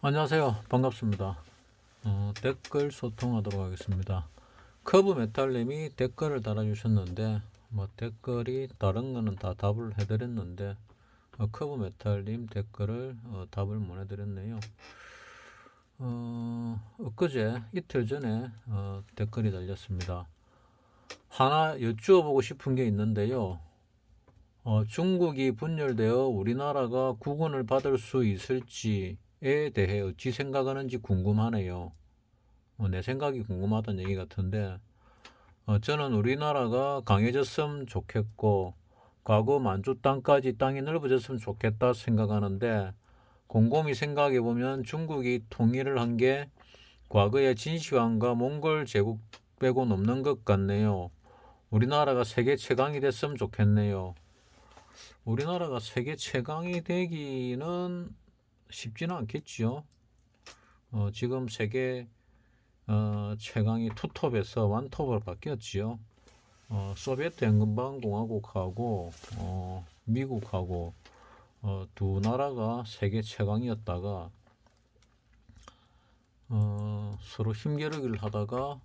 안녕하세요. 반갑습니다. 댓글 소통하도록 하겠습니다. 커브 메탈님이 댓글을 달아주셨는데, 댓글이 다른 거는 다 답을 해드렸는데, 커브 메탈님 댓글을 답을 못 해드렸네요. 엊그제 이틀 전에 댓글이 달렸습니다. 하나 여쭈어보고 싶은 게 있는데요. 중국이 분열되어 우리나라가 구원을 받을 수 있을지에 대해 어찌 생각하는지 궁금하네요. 내 생각이 궁금하다는 얘기 같은데, 저는 우리나라가 강해졌으면 좋겠고, 과거 만주 땅까지 땅이 넓어졌으면 좋겠다 생각하는데, 곰곰이 생각해보면 중국이 통일을 한 게 과거의 진시황과 몽골 제국 빼고 없는 것 같네요. 우리나라가 세계 최강이 됐으면 좋겠네요. 우리나라가 세계 최강이 되기는 쉽지는 않겠지요. 지금 세계 최강이 투톱에서 완톱으로 바뀌었지요. 소비에트 연금방공화국하고 미국하고 두 나라가 세계 최강이었다가 서로 힘겨루기를 하다가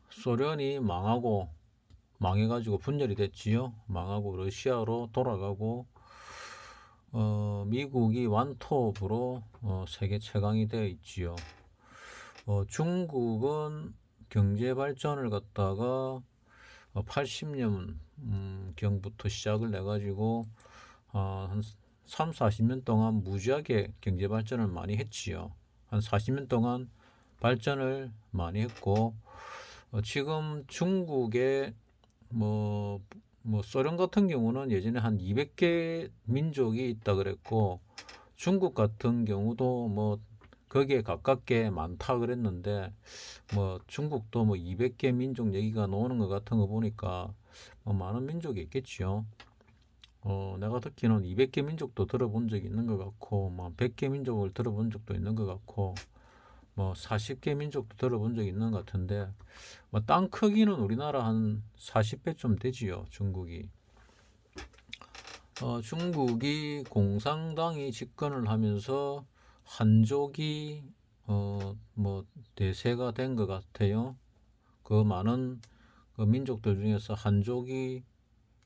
소련이 망해가지고 분열이 됐지요. 망하고 러시아로 돌아가고 미국이 완톱으로 세계 최강이 되어 있지요. 중국은 경제 발전을 갖다가 80년 경부터 시작을 해가지고 한 3, 40년 동안 무지하게 경제 발전을 많이 했지요. 한 40년 동안 발전을 많이 했고 지금 중국의 소련 같은 경우는 예전에 한 200개 민족이 있다 그랬고 중국 같은 경우도 거기에 가깝게 많다 그랬는데 중국도 200개 민족 얘기가 나오는 것 같은 거 보니까 많은 민족이 있겠지요. 내가 듣기는 200개 민족도 들어본 적이 있는 것 같고 100개 민족을 들어본 적도 있는 것 같고 40개 민족도 들어본 적이 있는 것 같은데 땅 크기는 우리나라 한 40배 좀 되지요. 중국이 공산당이 집권을 하면서 한족이 대세가 된 것 같아요. 그 많은 그 민족들 중에서 한족이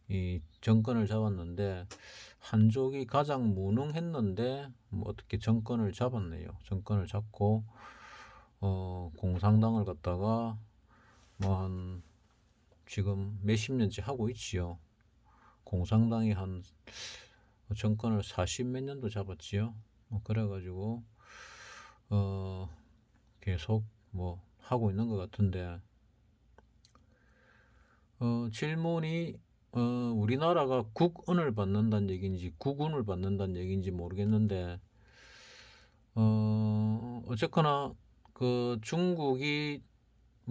이 정권을 잡았는데 한족이 가장 무능했는데 어떻게 정권을 잡았네요. 정권을 잡고 공산당을 갖다가 한 지금 몇십 년째 하고 있지요. 공산당이 한 정권을 40 몇 년도 잡았지요. 그래가지고 계속 하고 있는 것 같은데 질문이 우리나라가 국은을 받는다는 얘기인지 국운을 받는다는 얘기인지 모르겠는데 어쨌거나 그 중국이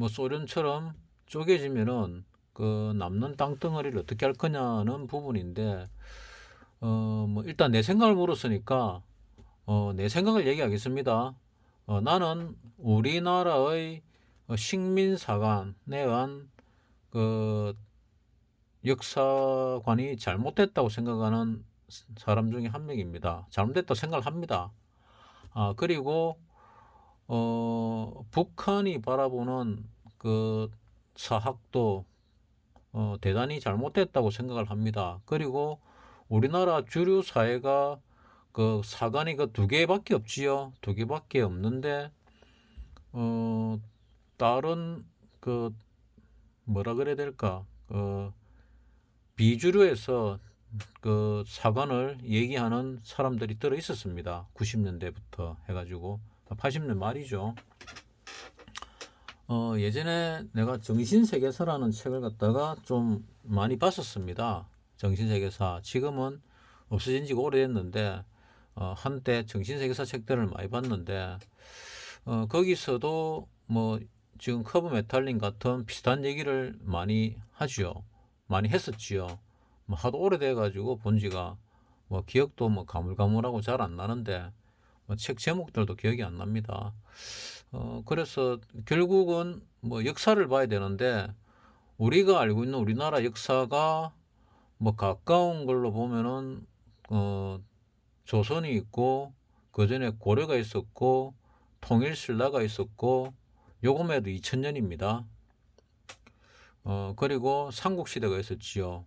소련처럼 쪼개지면은 그 남는 땅덩어리를 어떻게 할 거냐는 부분인데 일단 내 생각을 물었으니까 내 생각을 얘기하겠습니다. 나는 우리나라의 식민사관에 의한 그 역사관이 잘못됐다고 생각하는 사람 중에 한 명입니다. 잘못됐다고 생각을 합니다. 그리고 북한이 바라보는 그 사학도 대단히 잘못됐다고 생각을 합니다. 그리고 우리나라 주류 사회가 그 사관이 그 두 개밖에 없지요. 두 개밖에 없는데 다른 그 뭐라 그래야 될까? 비주류에서 그 사관을 얘기하는 사람들이 들어 있었습니다. 90년대부터 해가지고 80년 말이죠. 예전에 내가 정신세계사라는 책을 갖다가 좀 많이 봤었습니다. 정신세계사. 지금은 없어진 지가 오래됐는데, 한때 정신세계사 책들을 많이 봤는데, 거기서도 지금 커브 메탈링 같은 비슷한 얘기를 많이 하지요. 많이 했었지요. 하도 오래돼가지고 본 지가 기억도 가물가물하고 잘 안 나는데, 책 제목들도 기억이 안 납니다. 그래서 결국은 역사를 봐야 되는데 우리가 알고 있는 우리나라 역사가 가까운 걸로 보면은 조선이 있고 그전에 고려가 있었고 통일신라가 있었고 요금에도 2000년입니다. 그리고 삼국시대가 있었지요.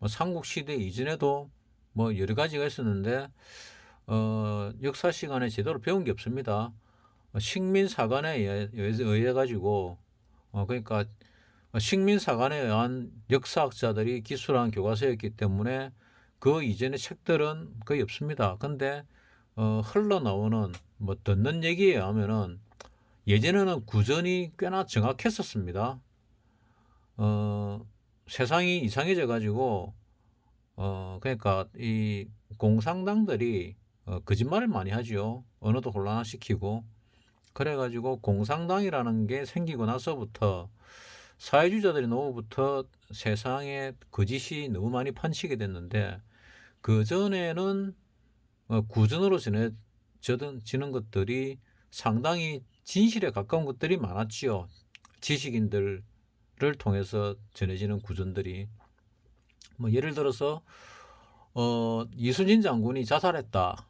삼국시대 이전에도 뭐 여러 가지가 있었는데 역사 시간에 제대로 배운 게 없습니다. 식민사관에 의해 가지고 그러니까 식민사관에 의한 역사학자들이 기술한 교과서였기 때문에 그 이전의 책들은 거의 없습니다. 근데 흘러나오는 뭐 듣는 얘기에 의하면은 예전에는 구전이 꽤나 정확했었습니다. 세상이 이상해져 가지고 그러니까 이 공산당들이 거짓말을 많이 하죠. 언어도 혼란시키고. 그래 가지고 공산당이라는 게 생기고 나서부터 사회주의자들이 노후부터 세상에 거짓이 너무 많이 판치게 됐는데 그전에는 구전으로 전해지는 것들이 상당히 진실에 가까운 것들이 많았지요. 지식인들을 통해서 전해지는 구전들이. 뭐 예를 들어서 이순신 장군이 자살했다.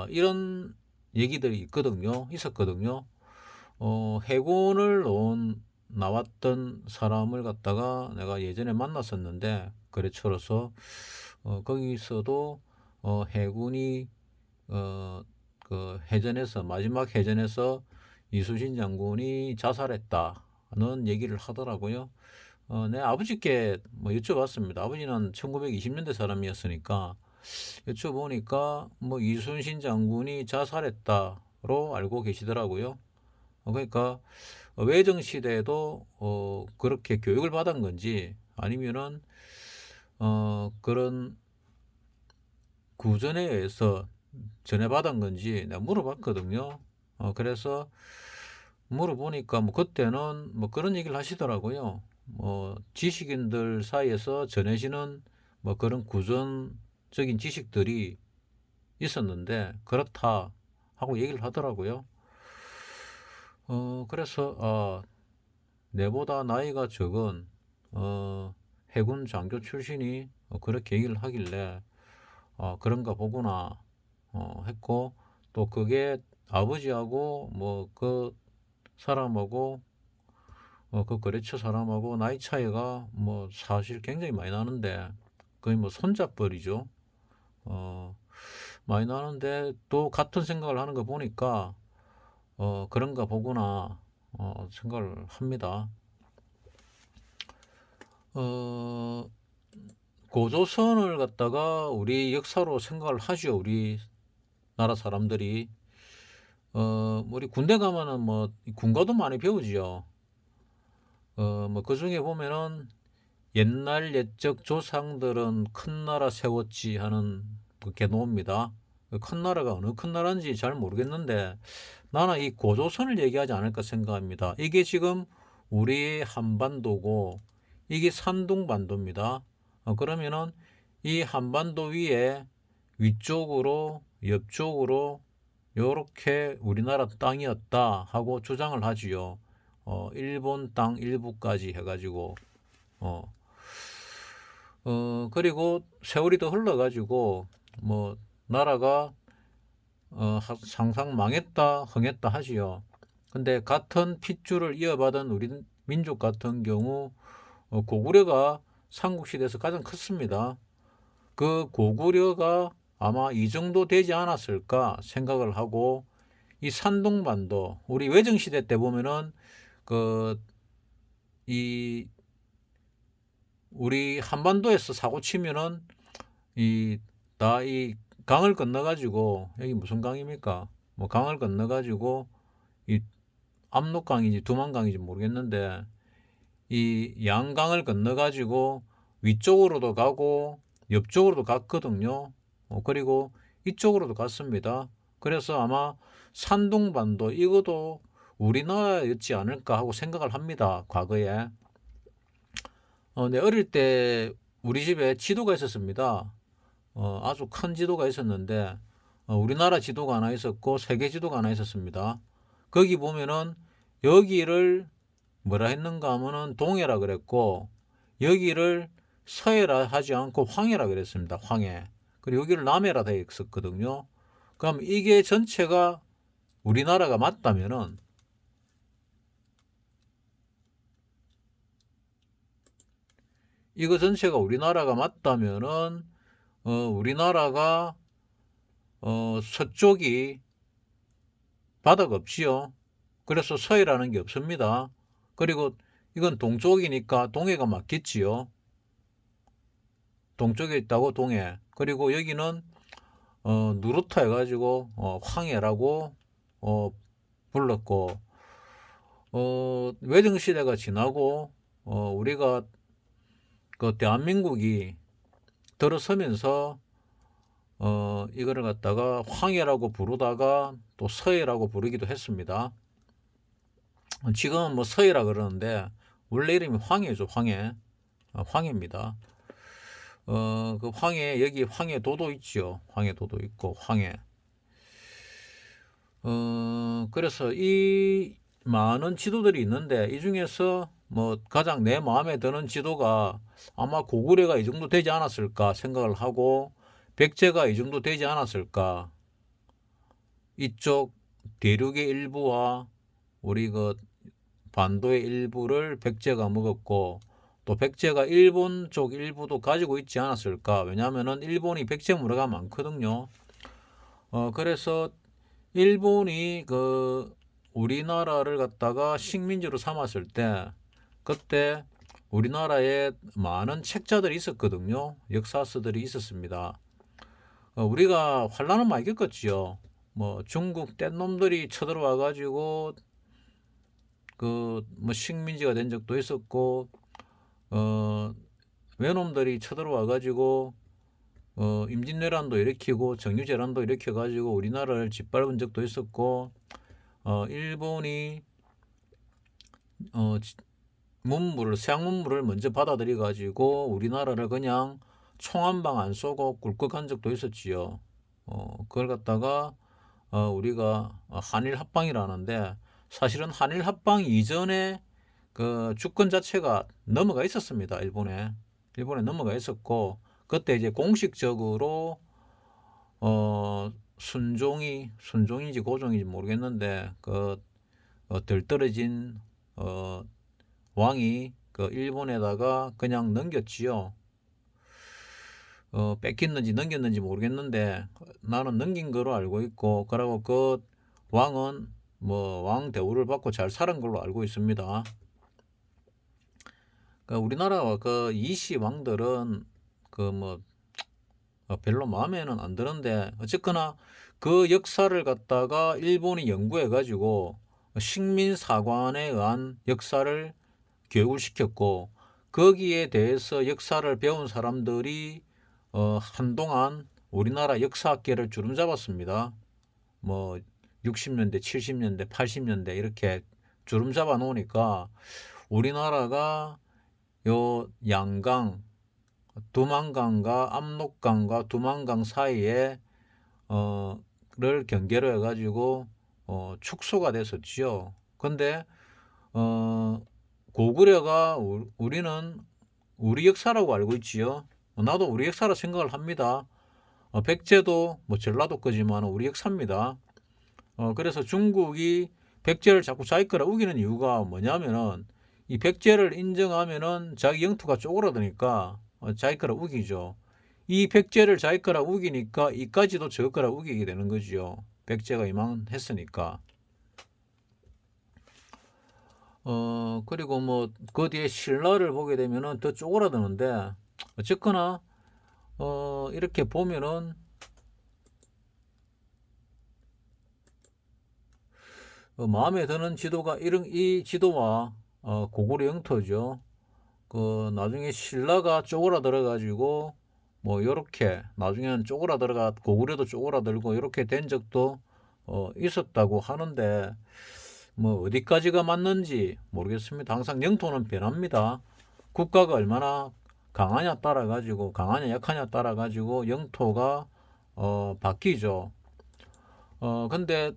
이런 얘기들이 있었거든요. 해군을 나왔던 사람을 갖다가 내가 예전에 만났었는데 거래처로서 거기서도 해군이 그 해전에서 마지막 해전에서 이순신 장군이 자살했다는 얘기를 하더라고요. 내 아버지께 뭐 여쭤봤습니다. 아버지는 1920년대 사람이었으니까 여쭤보니까 뭐 이순신 장군이 자살했다로 알고 계시더라고요. 그러니까 외정 시대에도 그렇게 교육을 받은 건지 아니면은 그런 구전에 의해서 전해받은 건지 내가 물어봤거든요. 그래서 물어보니까 뭐 그때는 뭐 그런 얘기를 하시더라고요. 뭐 지식인들 사이에서 전해지는 뭐 그런 구전적인 지식들이 있었는데 그렇다 하고 얘기를 하더라고요. 그래서 내보다 나이가 적은 해군 장교 출신이 그렇게 얘기를 하길래 그런가 보구나 했고 또 그게 아버지하고 뭐 그 사람하고 그 거래처 사람하고 나이 차이가 뭐 사실 굉장히 많이 나는데 거의 뭐 손잡벌이죠. 많이 나는데 또 같은 생각을 하는 거 보니까 그런가 보구나 생각을 합니다. 고조선을 갖다가 우리 역사로 생각을 하죠. 우리 나라 사람들이 우리 군대 가면은 뭐 군가도 많이 배우지요. 뭐 그 중에 보면은 옛날 옛적 조상들은 큰 나라 세웠지 하는 그게 나옵니다. 큰 나라가 어느 큰 나라인지 잘 모르겠는데 나는 이 고조선을 얘기하지 않을까 생각합니다. 이게 지금 우리의 한반도고 이게 산둥반도입니다. 그러면은 이 한반도 위에 위쪽으로 옆쪽으로 요렇게 우리나라 땅이었다 하고 주장을 하지요. 일본 땅 일부까지 해가지고 그리고 세월이 더 흘러가지고 뭐 나라가 항상 망했다 흥했다 하지요. 근데 같은 핏줄을 이어받은 우리 민족 같은 경우 고구려가 삼국시대에서 가장 컸습니다. 그 고구려가 아마 이 정도 되지 않았을까 생각을 하고 이 산둥반도 우리 외정시대 때 보면은 이 우리 한반도에서 사고 치면은 이 강을 건너가지고 여기 무슨 강입니까? 뭐 강을 건너가지고 이 압록강인지 두만강인지 모르겠는데 이 양강을 건너가지고 위쪽으로도 가고 옆쪽으로도 갔거든요. 그리고 이쪽으로도 갔습니다. 그래서 아마 산둥반도 이것도 우리나라였지 않을까 하고 생각을 합니다. 과거에. 내 어릴 때 우리 집에 지도가 있었습니다. 아주 큰 지도가 있었는데 우리나라 지도가 하나 있었고 세계 지도가 하나 있었습니다. 거기 보면은 여기를 뭐라 했는가 하면은 동해라 그랬고 여기를 서해라 하지 않고 황해라 그랬습니다. 황해. 그리고 여기를 남해라 되어 있었거든요. 그럼 이게 전체가 우리나라가 맞다면은 이거 전체가 우리나라가 맞다면은 우리나라가 서쪽이 바다가 없지요. 그래서 서해라는 게 없습니다. 그리고 이건 동쪽이니까 동해가 맞겠지요. 동쪽에 있다고 동해. 그리고 여기는 누르타 해가지고 황해라고 불렀고 외정시대가 지나고 우리가 그 대한민국이 들어서면서 이거를 갖다가 황해라고 부르다가 또 서해라고 부르기도 했습니다. 지금은 뭐 서해라 그러는데 원래 이름이 황해죠. 황해. 황해입니다. 그 황해, 여기 황해도도 있죠. 황해도도 있고 황해. 그래서 이 많은 지도들이 있는데 이 중에서 뭐 가장 내 마음에 드는 지도가 아마 고구려가 이 정도 되지 않았을까 생각을 하고 백제가 이 정도 되지 않았을까. 이쪽 대륙의 일부와 우리 그 반도의 일부를 백제가 먹었고 또 백제가 일본 쪽 일부도 가지고 있지 않았을까. 왜냐하면은 일본이 백제 문화가 많거든요. 그래서 일본이 그 우리나라를 갖다가 식민지로 삼았을 때 그때 우리나라에 많은 책자들이 있었거든요. 역사서들이 있었습니다. 우리가 환란은 많이 겪었지요. 뭐 중국 뗏놈들이 쳐들어와 가지고 그 뭐 식민지가 된 적도 있었고 외놈들이 쳐들어와 가지고 임진왜란도 일으키고 정유재란도 일으켜 가지고 우리나라를 짓밟은 적도 있었고 일본이 문물을 서양 문물을 먼저 받아들여 가지고 우리나라를 그냥 총 한 방 안 쏘고 꿀꺽한 적도 있었지요. 그걸 갖다가 우리가 한일 합방이라는데 사실은 한일 합방 이전에 그 주권 자체가 넘어가 있었습니다. 일본에 넘어가 있었고 그때 이제 공식적으로 순종인지 고종인지 모르겠는데 그 덜 떨어진 왕이 그 일본에다가 그냥 넘겼지요. 뺏겼는지 넘겼는지 모르겠는데 나는 넘긴 거로 알고 있고 그리고 그 왕은 뭐 왕 대우를 받고 잘 살은 걸로 알고 있습니다. 그 우리나라 그 이시 왕들은 그 뭐 별로 마음에는 안 드는데 어쨌거나 그 역사를 갖다가 일본이 연구해 가지고 식민사관에 의한 역사를 교육을 시켰고 거기에 대해서 역사를 배운 사람들이 한동안 우리나라 역사학계를 주름잡았습니다. 뭐 60년대, 70년대, 80년대 이렇게 주름잡아 놓으니까 우리나라가 요 양강, 두만강과 압록강과 두만강 사이에 를 경계로 해가지고 축소가 됐었지요. 근데 고구려가 우리는 우리 역사라고 알고 있지요. 나도 우리 역사라 생각을 합니다. 백제도 뭐 전라도 거지만 우리 역사입니다. 그래서 중국이 백제를 자꾸 자기 거라 우기는 이유가 뭐냐면은 이 백제를 인정하면은 자기 영토가 쪼그라드니까 자기 거라 우기죠. 이 백제를 자기 거라 우기니까 이까지도 저 거라 우기게 되는 거죠. 백제가 이만했으니까. 그리고 뭐 그 뒤에 신라를 보게 되면은 더 쪼그라드는데 어쨌거나 이렇게 보면은 마음에 드는 지도가 이 지도와 고구려 영토죠. 그 나중에 신라가 쪼그라들어 가지고 뭐 요렇게 나중에는 쪼그라들어가 고구려도 쪼그라들고 이렇게 된 적도 있었다고 하는데 뭐 어디까지가 맞는지 모르겠습니다. 항상 영토는 변합니다. 국가가 얼마나 강하냐 따라 가지고 강하냐 약하냐 따라 가지고 영토가 바뀌죠. 근데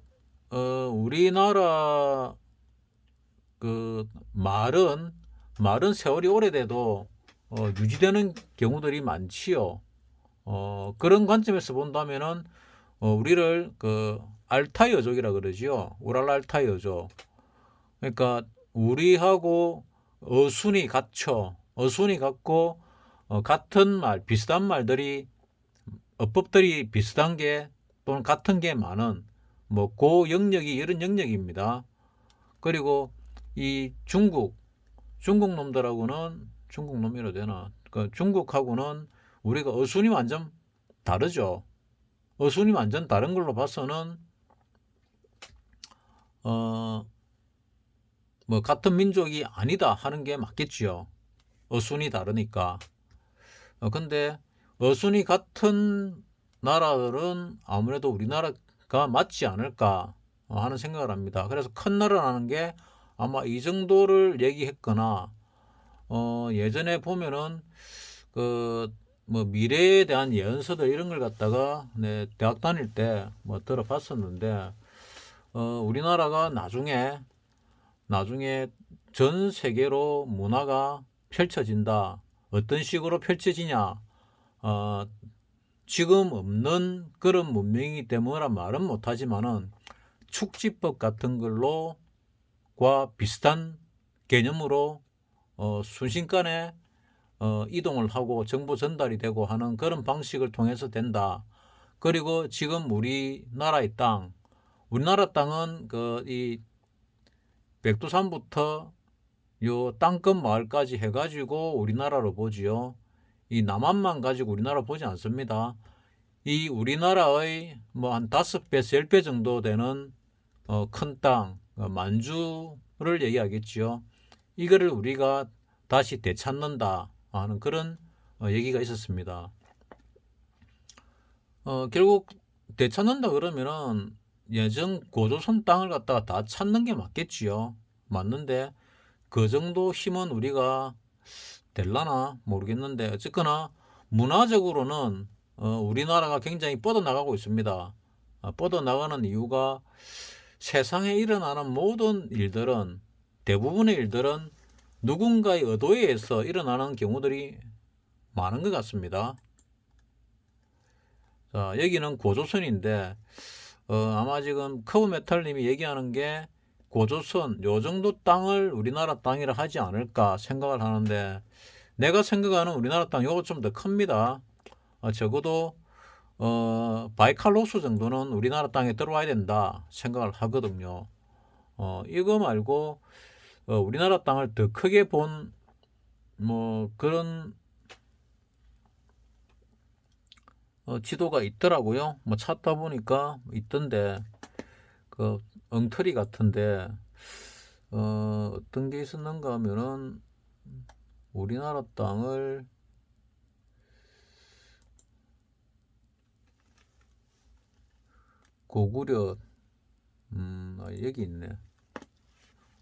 우리나라 그 말은 세월이 오래돼도 유지되는 경우들이 많지요. 그런 관점에서 본다면은 우리를 그 알타이어족이라 그러지요. 우랄 알타이어족. 그러니까 우리하고 어순이 같고 같은 말, 비슷한 말들이 어법들이 비슷한 게 또는 같은 게 많은 뭐 고 영역이 이런 영역입니다. 그리고 이 중국 놈들하고는 중국 놈이라 되나? 그 중국하고는 우리가 어순이 완전 다르죠. 어순이 완전 다른 걸로 봐서는 어 뭐 같은 민족이 아니다 하는 게 맞겠지요. 어순이 다르니까. 근데 어순이 같은 나라들은 아무래도 우리나라가 맞지 않을까 하는 생각을 합니다. 그래서 큰 나라라는 게 아마 이 정도를 얘기했거나 예전에 보면은 그 뭐 미래에 대한 예언서들 이런 걸 갖다가 내 대학 다닐 때 뭐 들어봤었는데 우리나라가 나중에 전 세계로 문화가 펼쳐진다. 어떤 식으로 펼쳐지냐? 지금 없는 그런 문명이기 때문에 말은 못하지만은 축지법 같은 걸로과 비슷한 개념으로 순식간에 이동을 하고 정보 전달이 되고 하는 그런 방식을 통해서 된다. 그리고 지금 우리나라 땅은 이 백두산부터 요 땅끝 마을까지 해가지고 우리나라로 보지요. 이 남한만 가지고 우리나라 보지 않습니다. 이 우리나라의 뭐 한 5배에서 10배 정도 되는 큰 땅, 만주를 얘기하겠지요. 이거를 우리가 다시 되찾는다 하는 그런 얘기가 있었습니다. 결국 되찾는다 그러면은 예전 고조선 땅을 갖다가 다 찾는 게 맞겠지요. 맞는데 그 정도 힘은 우리가 될라나 모르겠는데 어쨌거나 문화적으로는 우리나라가 굉장히 뻗어나가고 있습니다. 뻗어나가는 이유가 세상에 일어나는 모든 일들은 대부분의 일들은 누군가의 의도에 의해서 일어나는 경우들이 많은 것 같습니다. 자, 여기는 고조선인데 아마 지금 커브메탈님이 얘기하는 게 고조선 요 정도 땅을 우리나라 땅이라 하지 않을까 생각을 하는데 내가 생각하는 우리나라 땅 요거 좀 더 큽니다. 적어도 바이칼로스 정도는 우리나라 땅에 들어와야 된다 생각을 하거든요. 이거 말고 우리나라 땅을 더 크게 본 뭐 그런 지도가 있더라고요. 뭐 찾다 보니까 있던데 그 엉터리 같은데 어떤 게 있었는가 하면은 우리나라 땅을 고구려 여기 있네.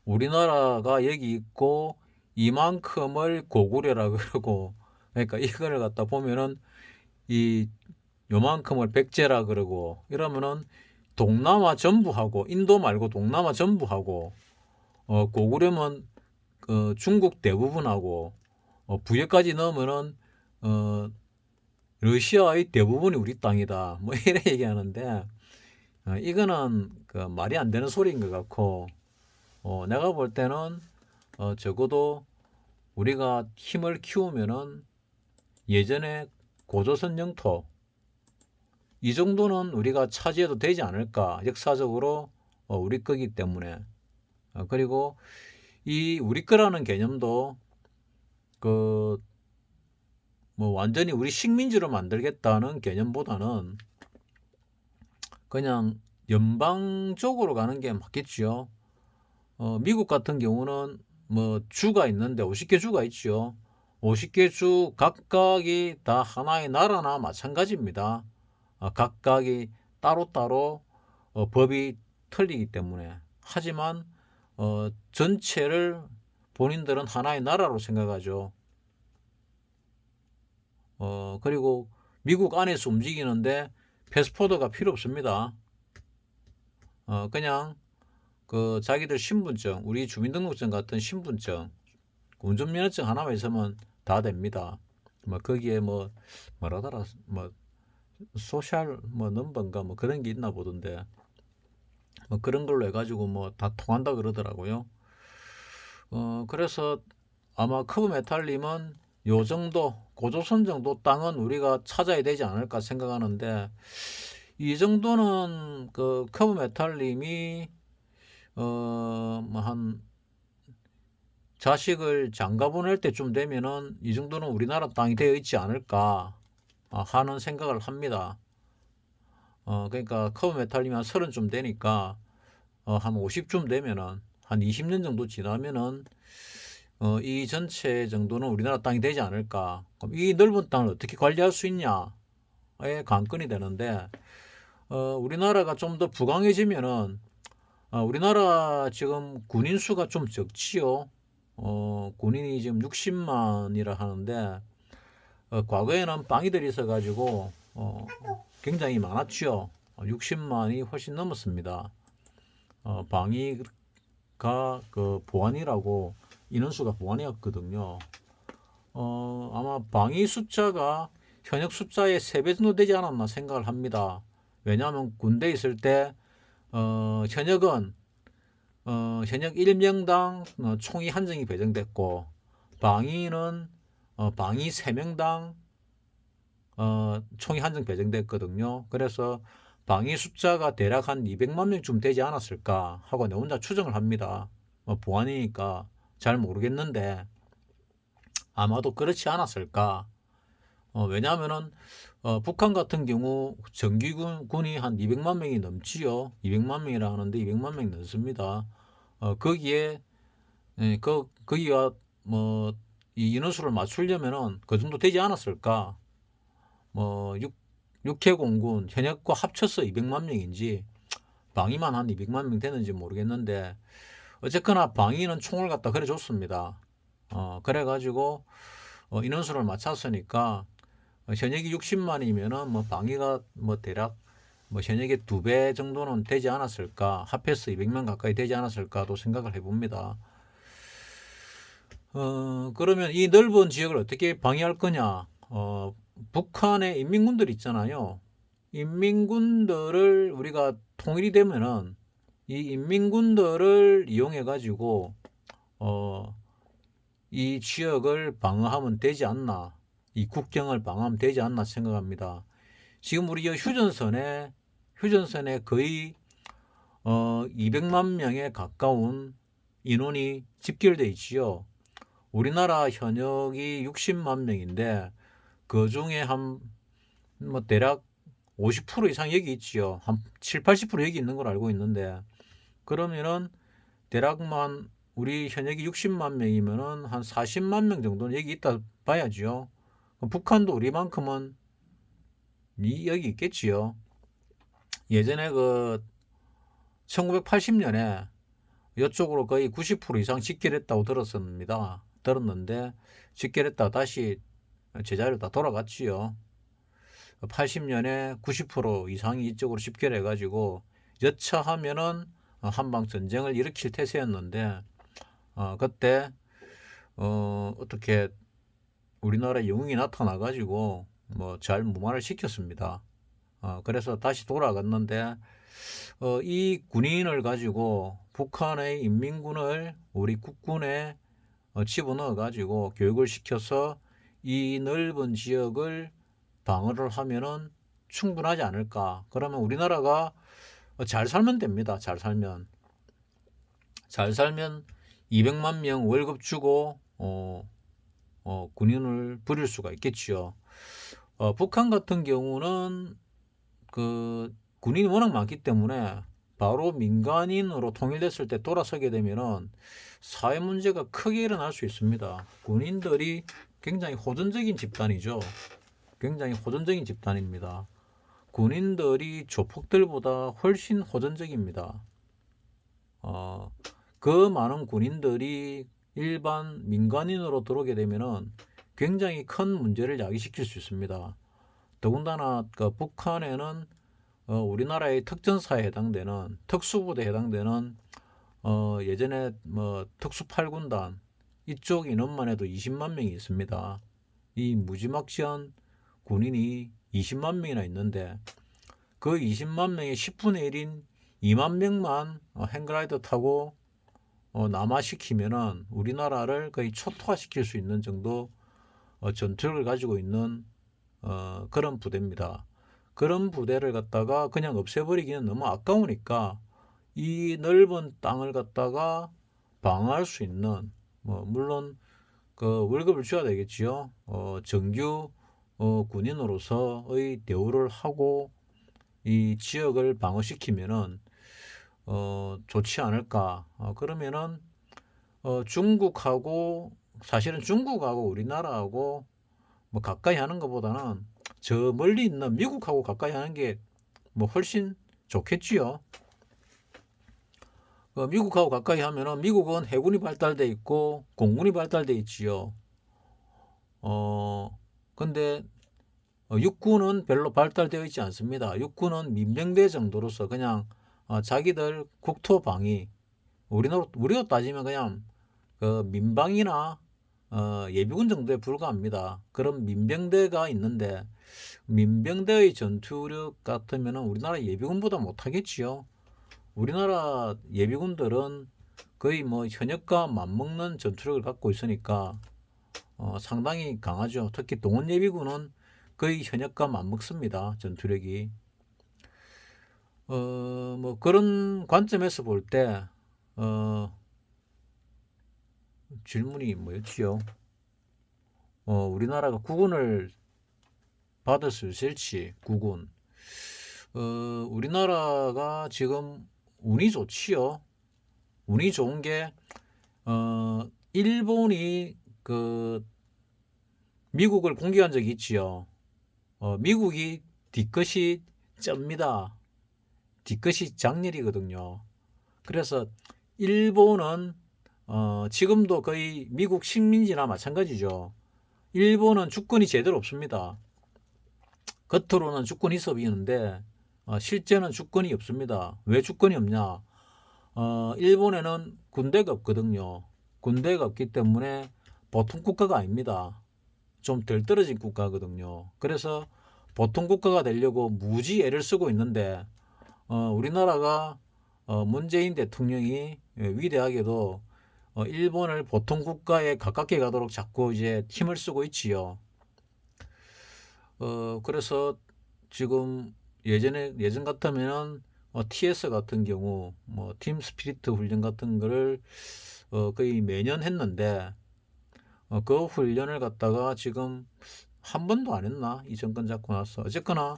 우리나라가 여기 있고 이만큼을 고구려라 그러고 그러니까 이거를 갖다 보면은 이 요만큼을 백제라 그러고 이러면은 동남아 전부하고 인도 말고 동남아 전부하고 고구려면 중국 대부분하고 북에까지 넣으면은 러시아의 대부분이 우리 땅이다 뭐 이래 얘기하는데 이거는 그 말이 안 되는 소리인 것 같고 내가 볼 때는 적어도 우리가 힘을 키우면은 예전에 고조선 영토 이 정도는 우리가 차지해도 되지 않을까 역사적으로 우리 거기 때문에 그리고 이 우리 거라는 개념도 그 뭐 완전히 우리 식민지로 만들겠다는 개념보다는 그냥 연방 쪽으로 가는 게 맞겠지요. 미국 같은 경우는 뭐 주가 있는데 50개 주가 있죠. 50개 주 각각이 다 하나의 나라나 마찬가지입니다. 각각이 따로따로 법이 틀리기 때문에 하지만 전체를 본인들은 하나의 나라로 생각하죠. 그리고 미국 안에서 움직이는데 패스포드가 필요 없습니다. 그냥 그 자기들 신분증, 우리 주민등록증 같은 신분증, 운전면허증 하나만 있으면 다 됩니다. 뭐 거기에 뭐 뭐라더라 뭐 소셜 뭐 넘버인가 뭐 그런 게 있나 보던데 뭐 그런 걸로 해가지고 뭐 다 통한다 그러더라고요. 그래서 아마 커브 메탈님은 요 정도 고조선 정도 땅은 우리가 찾아야 되지 않을까 생각하는데 이 정도는 그 커브 메탈님이 뭐 한 자식을 장가 보낼 때쯤 되면은 이 정도는 우리나라 땅이 되어 있지 않을까 하는 생각을 합니다. 그러니까 커브 메탈님이 한 30쯤 되니까 한 50쯤 되면은 한 20년 정도 지나면은 이 전체 정도는 우리나라 땅이 되지 않을까. 그럼 이 넓은 땅을 어떻게 관리할 수 있냐에 관건이 되는데 우리나라가 좀 더 부강해지면은 우리나라 지금 군인 수가 좀 적지요. 군인이 지금 60만이라 하는데 과거에는 빵이들이 있어가지고 굉장히 많았죠. 60만이 훨씬 넘었습니다. 방위가 그 보안이라고 인원수가 보안이었거든요. 아마 방위 숫자가 현역 숫자의 3배 정도 되지 않았나 생각을 합니다. 왜냐하면 군대에 있을 때 현역은 현역 1명당 총이 한 정이 배정됐고 방위는 방위 3명당 총이 한 정 배정됐거든요. 그래서 방위 숫자가 대략 한 200만 명쯤 되지 않았을까 하고 내 혼자 추정을 합니다. 보안이니까 잘 모르겠는데 아마도 그렇지 않았을까. 왜냐하면은 북한 같은 경우 정규군이 한 200만 명이 넘지요. 200만 명이라 하는데 200만 명이 넘습니다. 거기에 거기가 뭐 이 인원수를 맞추려면은 그 정도 되지 않았을까. 뭐 6해공군 현역과 합쳐서 200만 명인지 방위만 한 200만 명 되는지 모르겠는데 어쨌거나 방위는 총을 갖다 그래 줬습니다. 그래가지고 인원수를 맞췄으니까 현역이 60만이면은 뭐 방위가 뭐 대략 뭐 현역의 2배 정도는 되지 않았을까, 합해서 200만 가까이 되지 않았을까도 생각을 해봅니다. 그러면 이 넓은 지역을 어떻게 방위할 거냐? 북한의 인민군들 있잖아요. 인민군들을 우리가 통일이 되면은 이 인민군들을 이용해 가지고 이 지역을 방어하면 되지 않나, 이 국경을 방어하면 되지 않나 생각합니다. 지금 우리 휴전선에 거의 200만 명에 가까운 인원이 집결돼 있지요. 우리나라 현역이 60만 명인데 그 중에 한 뭐 대략 50% 이상 여기 있지요. 한 7, 80% 여기 있는 걸 알고 있는데 그러면은 대략만 우리 현역이 60만 명이면은 한 40만 명 정도는 여기 있다 봐야지요. 북한도 우리만큼은 여기 있겠지요. 예전에 그 1980년에 이쪽으로 거의 90% 이상 집결했다고 들었는데 집결했다 다시 제자리로 다 돌아갔지요. 80년에 90% 이상이 이쪽으로 집결해 가지고 여차하면은 한방 전쟁을 일으킬 태세였는데 그때 어떻게 우리나라 영웅이 나타나 가지고 뭐 잘 무마를 시켰습니다. 그래서 다시 돌아갔는데 이 군인을 가지고 북한의 인민군을 우리 국군에 집어넣어 가지고 교육을 시켜서 이 넓은 지역을 방어를 하면은 충분하지 않을까. 그러면 우리나라가 잘 살면 됩니다. 잘 살면 200만 명 월급 주고 군인을 부릴 수가 있겠지요. 북한 같은 경우는 그 군인이 워낙 많기 때문에 바로 민간인으로 통일됐을 때 돌아서게 되면은 사회 문제가 크게 일어날 수 있습니다. 군인들이 굉장히 호전적인 집단이죠. 굉장히 호전적인 집단입니다. 군인들이 조폭들보다 훨씬 호전적입니다. 그 많은 군인들이 일반 민간인으로 들어오게 되면은 굉장히 큰 문제를 야기시킬 수 있습니다. 더군다나 그 북한에는 우리나라의 특전사에 해당되는 특수부대에 해당되는 예전에 뭐 특수 8군단 이쪽 인원만 해도 20만 명이 있습니다. 이 무지막지한 군인이 20만 명이나 있는데 그 20만 명의 10분의 1인 2만 명만 행글라이더 타고 남하시키면은 우리나라를 거의 초토화시킬 수 있는 정도 전투력을 가지고 있는 그런 부대입니다. 그런 부대를 갖다가 그냥 없애버리기는 너무 아까우니까 이 넓은 땅을 갖다가 방어할 수 있는 물론 그 월급을 줘야 되겠지요. 정규 군인으로서의 대우를 하고 이 지역을 방어시키면은 좋지 않을까. 그러면은 중국하고 사실은 중국하고 우리나라하고 뭐 가까이 하는 것보다는 저 멀리 있는 미국하고 가까이 하는 게 뭐 훨씬 좋겠지요. 미국하고 가까이 하면은 미국은 해군이 발달돼 있고 공군이 발달돼 있지요. 근데 육군은 별로 발달되어 있지 않습니다. 육군은 민병대 정도로서 그냥 자기들 국토 방위, 우리로 따지면 그냥 그 민방위나 예비군 정도에 불과합니다. 그런 민병대가 있는데 민병대의 전투력 같으면 우리나라 예비군보다 못하겠지요. 우리나라 예비군들은 거의 뭐 현역과 맞먹는 전투력을 갖고 있으니까 상당히 강하죠. 특히 동원 예비군은 거의 현역과 맞먹습니다. 전투력이. 뭐 그런 관점에서 볼 때 질문이 뭐였지요? 우리나라가 국군을 받을 수 있을지 국군. 우리나라가 지금 운이 좋지요. 운이 좋은 게 일본이 그 미국을 공격한 적이 있지요. 미국이 뒤끝이 쩝니다. 뒤끝이 장렬이거든요. 그래서 일본은 지금도 거의 미국 식민지나 마찬가지죠. 일본은 주권이 제대로 없습니다. 겉으로는 주권이 있어 보이는데 실제는 주권이 없습니다. 왜 주권이 없냐? 일본에는 군대가 없거든요. 군대가 없기 때문에 보통 국가가 아닙니다. 좀 덜 떨어진 국가거든요. 그래서 보통 국가가 되려고 무지 애를 쓰고 있는데 우리나라가 문재인 대통령이 위대하게도 일본을 보통 국가에 가깝게 가도록 자꾸 이제 힘을 쓰고 있지요. 그래서 지금 예전 같으면은 TS 같은 경우 뭐 팀 스피리트 훈련 같은 거를 거의 매년 했는데 그 훈련을 갖다가 지금 한 번도 안 했나? 이 정권 잡고 나서. 어쨌거나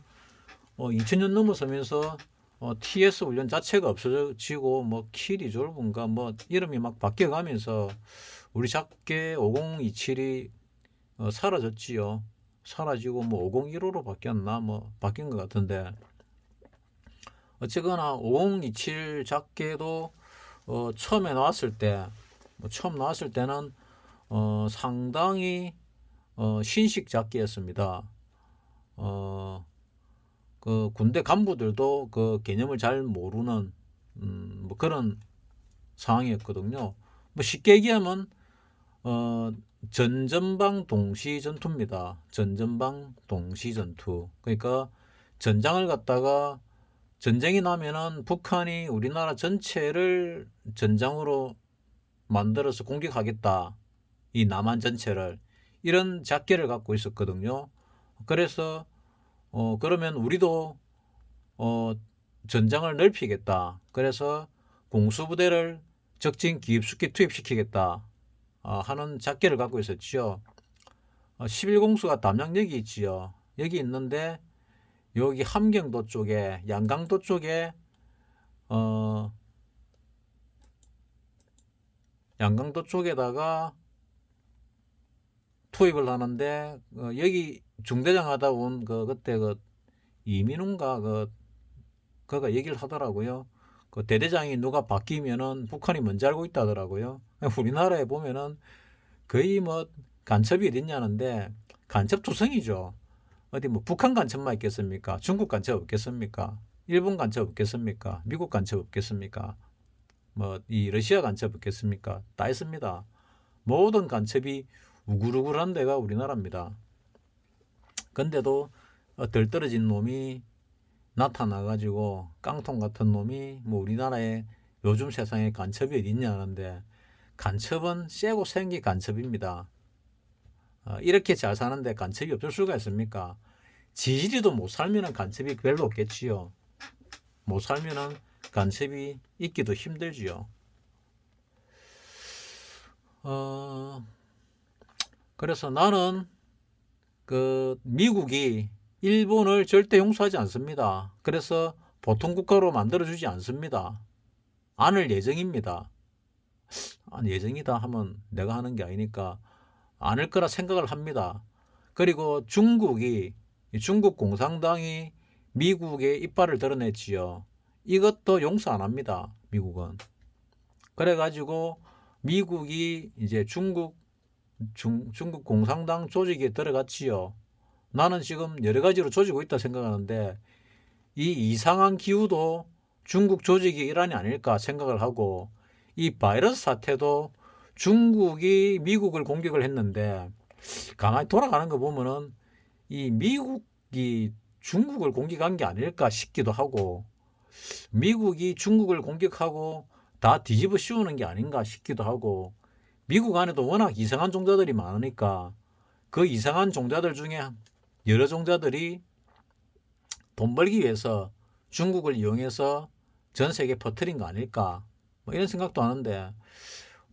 2000년 넘어서면서 TS 훈련 자체가 없어지고 뭐 키리졸브인가 뭐 이름이 막 바뀌어가면서 우리 작게 5027이 사라졌지요. 사라지고 뭐 5015로 바뀌었나 뭐 바뀐 것 같은데 어쨌거나 5027 작게도 처음에 나왔을 때 처음 나왔을 때는 상당히 신식 작기였습니다. 그 군대 간부들도 그 개념을 잘 모르는 뭐 그런 상황이었거든요. 뭐 쉽게 얘기하면 전전방 동시 전투입니다. 전전방 동시 전투. 그러니까 전장을 갖다가 전쟁이 나면은 북한이 우리나라 전체를 전장으로 만들어서 공격하겠다. 이 남한 전체를 이런 작계를 갖고 있었거든요. 그래서 그러면 우리도 전장을 넓히겠다. 그래서 공수부대를 적진 기입수기 투입시키겠다 하는 작계를 갖고 있었지요. 11공수가 담양역이 있지요. 여기 있는데 여기 함경도 쪽에 양강도 쪽에 양강도 쪽에다가 투입을 하는데 여기 중대장 하다 온 그때 이민훈가 그가 얘기를 하더라고요. 그 대대장이 누가 바뀌면은 북한이 먼저 알고 있다 하더라고요. 우리나라에 보면은 거의 뭐 간첩이 어딨냐는데 간첩 투성이죠. 어디 뭐 북한 간첩만 있겠습니까? 중국 간첩 없겠습니까? 일본 간첩 없겠습니까? 미국 간첩 없겠습니까? 뭐 이 러시아 간첩 없겠습니까? 다 있습니다. 모든 간첩이 우글우글한 데가 우리나라입니다. 근데도 덜 떨어진 놈이 나타나가지고 깡통 같은 놈이 뭐 우리나라에 요즘 세상에 간첩이 어디 있냐 하는데, 간첩은 쎄고 생기 간첩입니다. 이렇게 잘 사는데 간첩이 없을 수가 있습니까? 지지리도 못 살면은 간첩이 별로 없겠지요. 못 살면은 간첩이 있기도 힘들지요. 그래서 나는 그 미국이 일본을 절대 용서하지 않습니다. 그래서 보통 국가로 만들어주지 않습니다. 않을 예정입니다. 예정이다 하면 내가 하는 게 아니니까 않을 거라 생각을 합니다. 그리고 중국 공산당이 미국에 이빨을 드러냈지요. 이것도 용서 안 합니다. 미국은. 그래가지고 미국이 이제 중국 공산당 조직에 들어갔지요. 나는 지금 여러 가지로 조지고 있다 생각하는데, 이 이상한 기후도 중국 조직의 일환이 아닐까 생각을 하고, 이 바이러스 사태도 중국이 미국을 공격을 했는데, 가만히 돌아가는 거 보면은 이 미국이 중국을 공격한 게 아닐까 싶기도 하고, 미국이 중국을 공격하고 다 뒤집어 씌우는 게 아닌가 싶기도 하고, 미국 안에도 워낙 이상한 종자들이 많으니까 그 이상한 종자들 중에 여러 종자들이 돈 벌기 위해서 중국을 이용해서 전 세계에 퍼뜨린 거 아닐까, 뭐 이런 생각도 하는데,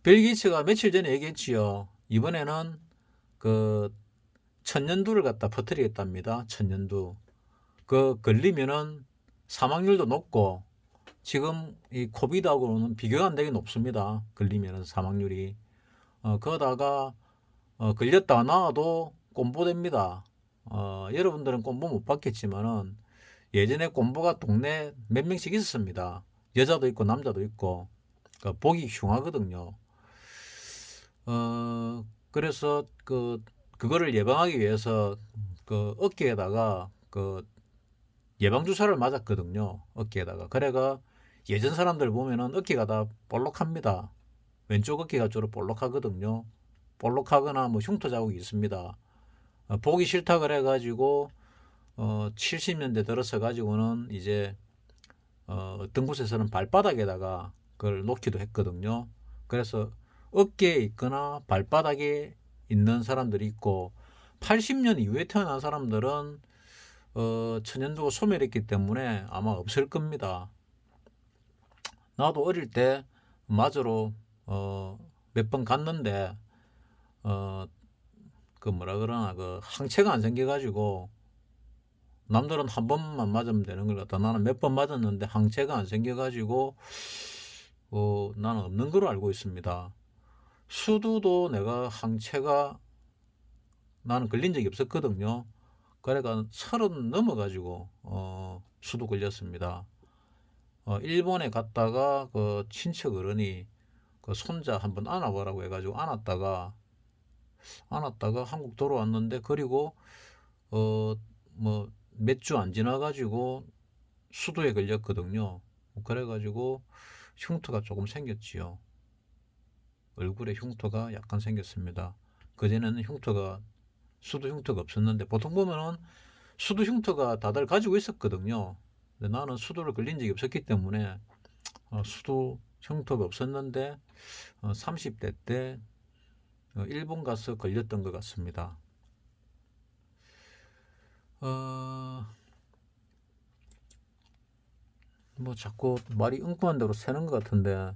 빌 게이츠가 며칠 전에 얘기했지요. 이번에는 그 천연두를 갖다 퍼뜨리겠답니다. 천연두. 그 걸리면은 사망률도 높고, 지금 이 코비드하고는 비교가 안 되게 높습니다. 걸리면은 사망률이. 거다가 걸렸다 나와도 꼼보됩니다. 여러분들은 꼼보 못 받겠지만은 예전에 꼼보가 동네 몇 명씩 있었습니다. 여자도 있고 남자도 있고. 보기 흉하거든요. 그래서 그거를 예방하기 위해서 그 어깨에다가 그 예방주사를 맞았거든요. 어깨에다가. 그래가 예전 사람들 보면은 어깨가 다 볼록합니다. 왼쪽 어깨가 주로 볼록하거든요. 볼록하거나 뭐 흉터 자국이 있습니다. 보기 싫다 그래가지고 70년대 들어서 가지고는 이제 어떤 곳에서는 발바닥에다가 그걸 놓기도 했거든요. 그래서 어깨에 있거나 발바닥에 있는 사람들이 있고, 80년 이후에 태어난 사람들은 천연두가 소멸했기 때문에 아마 없을 겁니다. 나도 어릴 때 맞으러 몇 번 갔는데 그 뭐라 그러나 그 항체가 안 생겨가지고, 남들은 한 번만 맞으면 되는 걸 갖다 나는 몇 번 맞았는데 항체가 안 생겨가지고 나는 없는 걸로 알고 있습니다. 수두도 내가 항체가 나는 걸린 적이 없었거든요. 그러니까 30 넘어가지고 수두 걸렸습니다. 일본에 갔다가 그 친척 어른이 그 손자 한번 안아보라고 해가지고 안았다가 한국 돌아왔는데, 그리고 뭐 몇 주 안 지나가지고 수두에 걸렸거든요. 그래가지고 흉터가 조금 생겼지요. 얼굴에 흉터가 약간 생겼습니다. 그전에는 수두 흉터가 없었는데, 보통 보면은 수두 흉터가 다들 가지고 있었거든요. 근데 나는 수두를 걸린 적이 없었기 때문에 수두 흉터가 없었는데 30대 때 일본 가서 걸렸던 것 같습니다. 뭐 자꾸 말이 엉뚱한 대로 새는 것 같은데,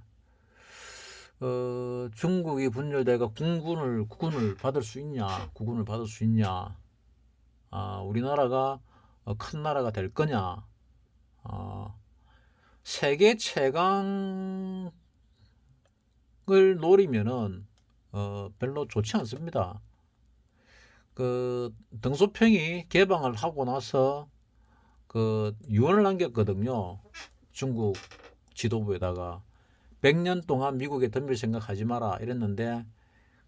중국이 분열돼가 국군을 받을 수 있냐, 국군을 받을 수 있냐, 우리나라가 큰 나라가 될 거냐, 세계 최강을 노리면은 별로 좋지 않습니다. 그 등소평이 개방을 하고 나서 그 유언을 남겼거든요. 중국 지도부에다가 100년 동안 미국에 덤빌 생각하지 마라 이랬는데,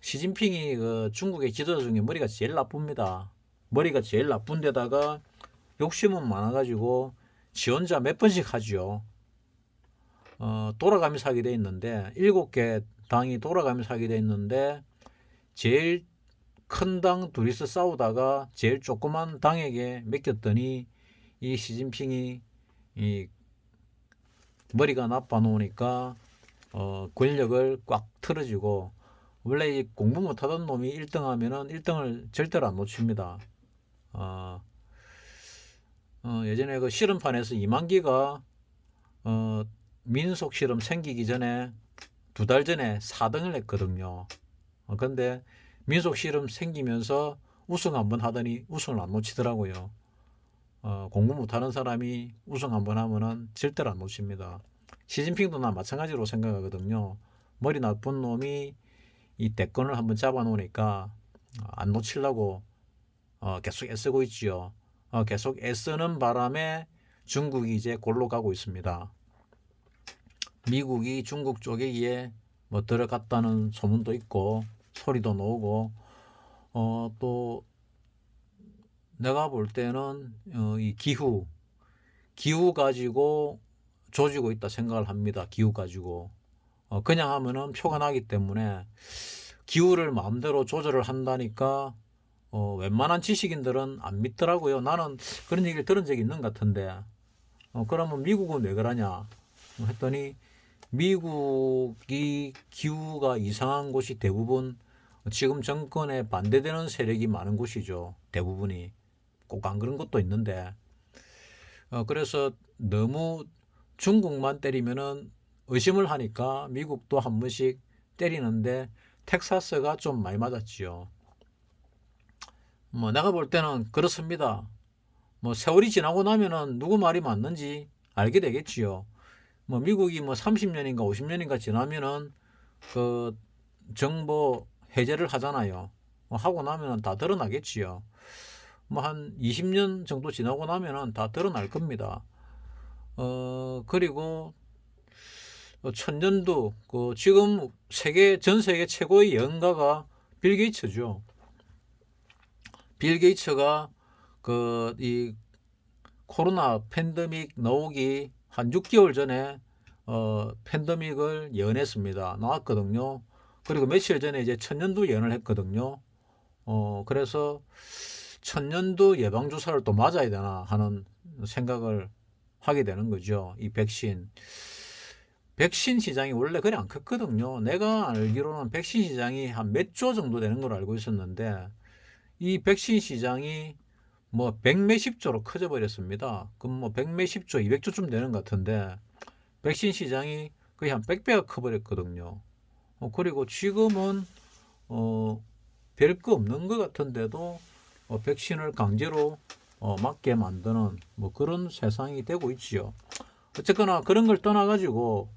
시진핑이 그 중국의 지도자 중에 머리가 제일 나쁩니다. 머리가 제일 나쁜 데다가 욕심은 많아가지고 지 혼자 몇 번씩 하죠. 돌아가면서 하게 돼 있는데, 7개 당이 돌아가면서 하게 돼 있는데, 제일 큰 당 둘이서 싸우다가 제일 조그만 당에게 맡겼더니 이 시진핑이 이 머리가 나빠 놓으니까 권력을 꽉 틀어지고, 원래 이 공부 못하던 놈이 1등 하면은 1등을 절대로 안 놓칩니다. 예전에 그 실험판에서 이만기가 민속 실험 생기기 전에 2달 전에 4등을 했거든요. 근데 민속 실험 생기면서 우승 한번 하더니 우승을 안 놓치더라고요. 공부 못하는 사람이 우승 한번 하면은 절대로 안 놓칩니다. 시진핑도 나 마찬가지로 생각하거든요. 머리 나쁜 놈이 이 대권을 한번 잡아놓으니까 안 놓치려고 계속 애쓰고 있지요. 계속 애쓰는 바람에 중국이 이제 골로 가고 있습니다. 미국이 중국 쪽에 뭐 들어갔다는 소문도 있고 소리도 나오고, 또 내가 볼 때는 이 기후 가지고 조지고 있다 생각을 합니다. 기후 가지고 그냥 하면은 표가 나기 때문에 기후를 마음대로 조절을 한다니까 웬만한 지식인들은 안 믿더라고요. 나는 그런 얘기를 들은 적이 있는 것 같은데, 그러면 미국은 왜 그러냐 했더니, 미국이 기후가 이상한 곳이 대부분 지금 정권에 반대되는 세력이 많은 곳이죠. 대부분이. 꼭 안 그런 것도 있는데, 그래서 너무 중국만 때리면은 의심을 하니까 미국도 한 번씩 때리는데 텍사스가 좀 많이 맞았지요. 뭐 내가 볼 때는 그렇습니다. 뭐 세월이 지나고 나면은 누구 말이 맞는지 알게 되겠지요. 뭐 미국이 뭐 30년인가 50년인가 지나면은 그 정보 해제를 하잖아요. 하고 나면은 다 드러나겠지요. 뭐 한 20년 정도 지나고 나면은 다 드러날 겁니다. 그리고 천년두 그 지금 전 세계 최고의 여행가가 빌 게이츠죠. 빌 게이츠가 그 이 코로나 팬데믹 나오기 한 6개월 전에 팬데믹을 예언했습니다. 나왔거든요. 그리고 며칠 전에 이제 천년두 예언을 했거든요. 그래서 천년두 예방 주사를 또 맞아야 되나 하는 생각을 하게 되는 거죠. 이 백신 시장이 원래 그리 안 컸거든요. 내가 알기로는 백신 시장이 한 몇 조 정도 되는 걸 알고 있었는데, 이 백신 시장이 뭐 백몇십 조로 커져 버렸습니다. 그럼 뭐 백몇십 조, 200조쯤 되는 것 같은데, 백신 시장이 거의 한 100배가 커버렸거든요. 그리고 지금은 별 거 없는 것 같은데도 백신을 강제로 맞게 만드는 뭐 그런 세상이 되고 있지요. 어쨌거나 그런 걸 떠나가지고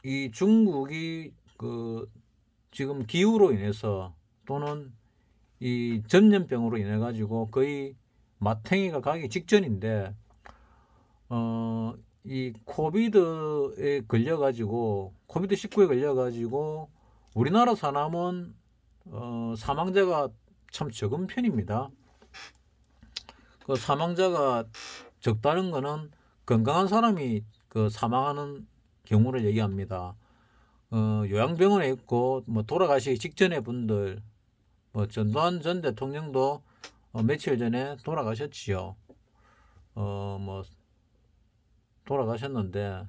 이 중국이 그 지금 기후로 인해서 또는 이 전염병으로 인해 가지고 거의 마탱이가 가기 직전인데, 이 코비드에 걸려 가지고 코비드 19에 걸려 가지고 우리나라 사람은 사망자가 참 적은 편입니다. 그 사망자가 적다는 거는 건강한 사람이 그 사망하는 경우를 얘기합니다. 요양병원에 있고 뭐 돌아가시기 직전에 분들, 뭐 전두환 전 대통령도 며칠 전에 돌아가셨지요. 뭐 돌아가셨는데,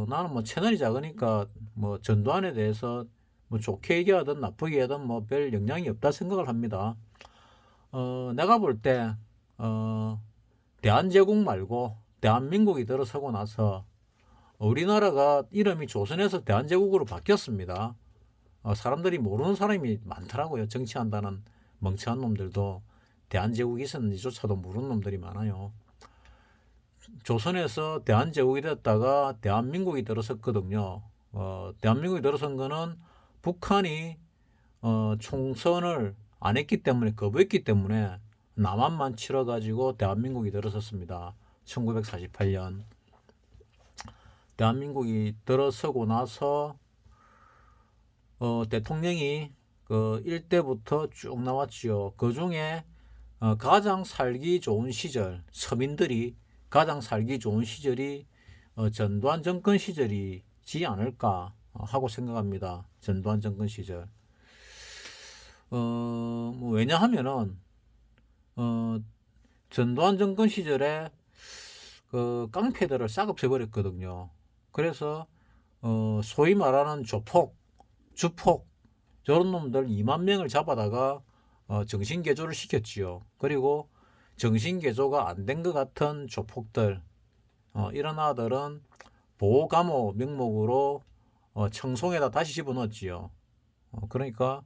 나는 뭐 채널이 작으니까 뭐 전두환에 대해서 뭐 좋게 얘기하든 나쁘게 하든 뭐 별 영향이 없다 생각을 합니다. 내가 볼 때 대한제국 말고 대한민국이 들어서고 나서 우리나라가 이름이 조선에서 대한제국으로 바뀌었습니다. 사람들이 모르는 사람이 많더라고요. 정치한다는 멍청한 놈들도 대한제국이 있었는지조차도 모르는 놈들이 많아요. 조선에서 대한제국이 됐다가 대한민국이 들어섰거든요. 대한민국이 들어선 거는 북한이 총선을 안 했기 때문에, 거부했기 때문에 남한만 치러가지고 대한민국이 들어섰습니다. 1948년. 대한민국이 들어서고 나서 대통령이 그 1대부터 쭉 나왔지요. 그 중에 가장 살기 좋은 시절, 서민들이 가장 살기 좋은 시절이 전두환 정권 시절이지 않을까 하고 생각합니다. 전두환 정권 시절. 뭐 왜냐하면은 전두환 정권 시절에 그 깡패들을 싹 없애버렸거든요. 그래서 소위 말하는 조폭, 주폭 저런 놈들 2만 명을 잡아다가 정신개조를 시켰지요. 그리고 정신개조가 안 된 것 같은 조폭들, 이런 아들은 보호감호 명목으로 청송에다 다시 집어넣었지요. 그러니까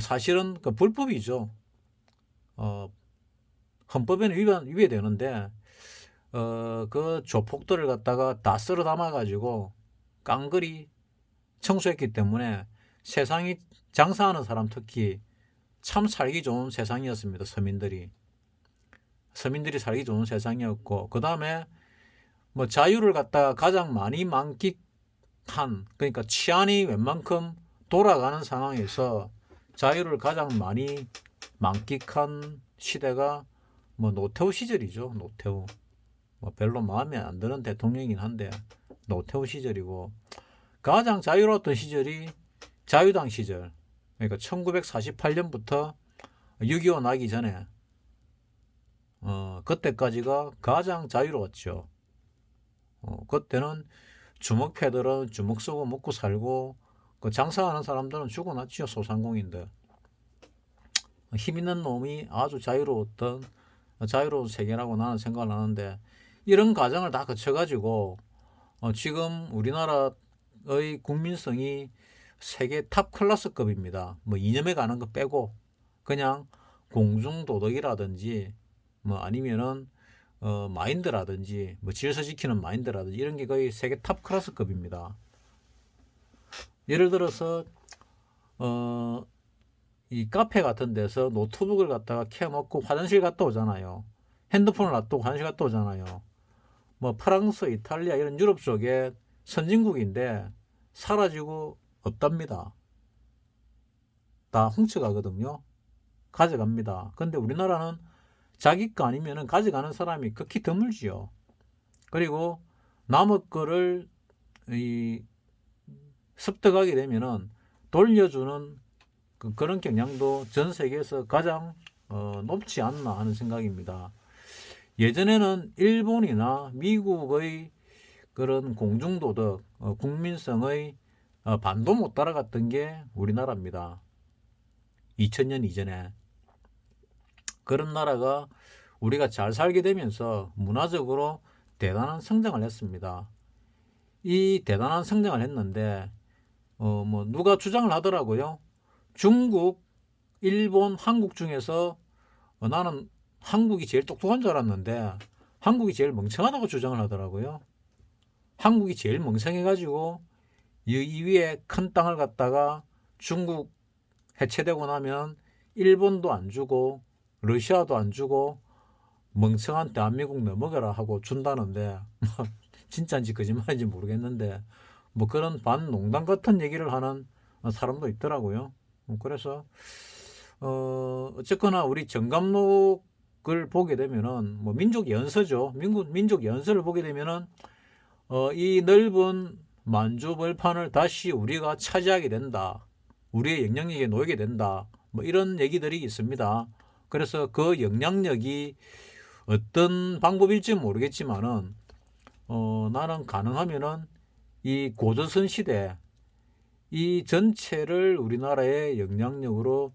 사실은 그 불법이죠. 헌법에는 위배되는데 그 조폭들을 갖다가 다 쓸어 담아가지고 깡그리 청소했기 때문에 세상이 장사하는 사람 특히 참 살기 좋은 세상이었습니다. 서민들이 살기 좋은 세상이었고, 그 다음에 뭐 자유를 갖다가 가장 많이 만끽한, 그러니까 치안이 웬만큼 돌아가는 상황에서 자유를 가장 많이 만끽한 시대가 뭐 노태우 시절이죠. 노태우. 뭐 별로 마음에 안 드는 대통령이긴 한데 노태우 시절이고, 가장 자유로웠던 시절이 자유당 시절. 그러니까 1948년부터 6.25 나기 전에 그때까지가 가장 자유로웠죠. 그때는 주먹패들은 주먹 쓰고 먹고 살고, 그 장사하는 사람들은 죽어났지요. 소상공인들. 힘 있는 놈이 아주 자유로운 세계라고 나는 생각을 하는데, 이런 과정을 다 거쳐가지고 지금 우리나라의 국민성이 세계 탑 클래스급입니다. 뭐 이념에 가는 거 빼고 그냥 공중도덕이라든지 뭐 아니면은 마인드라든지 뭐 질서 지키는 마인드라든지 이런 게 거의 세계 탑 클래스급입니다. 예를 들어서 이 카페 같은 데서 노트북을 갖다가 켜놓고 화장실 갔다 오잖아요. 핸드폰을 놔두고 화장실 갔다 오잖아요. 뭐 프랑스, 이탈리아 이런 유럽 쪽에 선진국인데 사라지고 없답니다. 다 훔쳐가거든요. 가져갑니다. 근데 우리나라는 자기 거 아니면은 가져가는 사람이 극히 드물지요. 그리고 남의 거를 습득하게 되면은 돌려주는 그런 경향도 전 세계에서 가장 높지 않나 하는 생각입니다. 예전에는 일본이나 미국의 그런 공중도덕, 국민성의 반도 못 따라갔던 게 우리나라입니다. 2000년 이전에. 그런 나라가 우리가 잘 살게 되면서 문화적으로 대단한 성장을 했습니다. 이 대단한 성장을 했는데 뭐 누가 주장을 하더라고요. 중국, 일본, 한국 중에서 나는 한국이 제일 똑똑한 줄 알았는데 한국이 제일 멍청하다고 주장을 하더라고요. 한국이 제일 멍청해가지고 이 위에 큰 땅을 갖다가 중국 해체되고 나면 일본도 안 주고 러시아도 안 주고 멍청한 대한민국 넘어가라 하고 준다는데 진짜인지 거짓말인지 모르겠는데 뭐 그런 반농담 같은 얘기를 하는 사람도 있더라고요. 그래서 어쨌거나 우리 정감록을 보게 되면은 뭐 민족 연서죠. 민족 연서를 보게 되면은 이 넓은 만주 벌판을 다시 우리가 차지하게 된다. 우리의 영향력에 놓이게 된다. 뭐 이런 얘기들이 있습니다. 그래서 그 영향력이 어떤 방법일지 모르겠지만은 나는 가능하면은 이 고조선 시대 이 전체를 우리나라의 영향력으로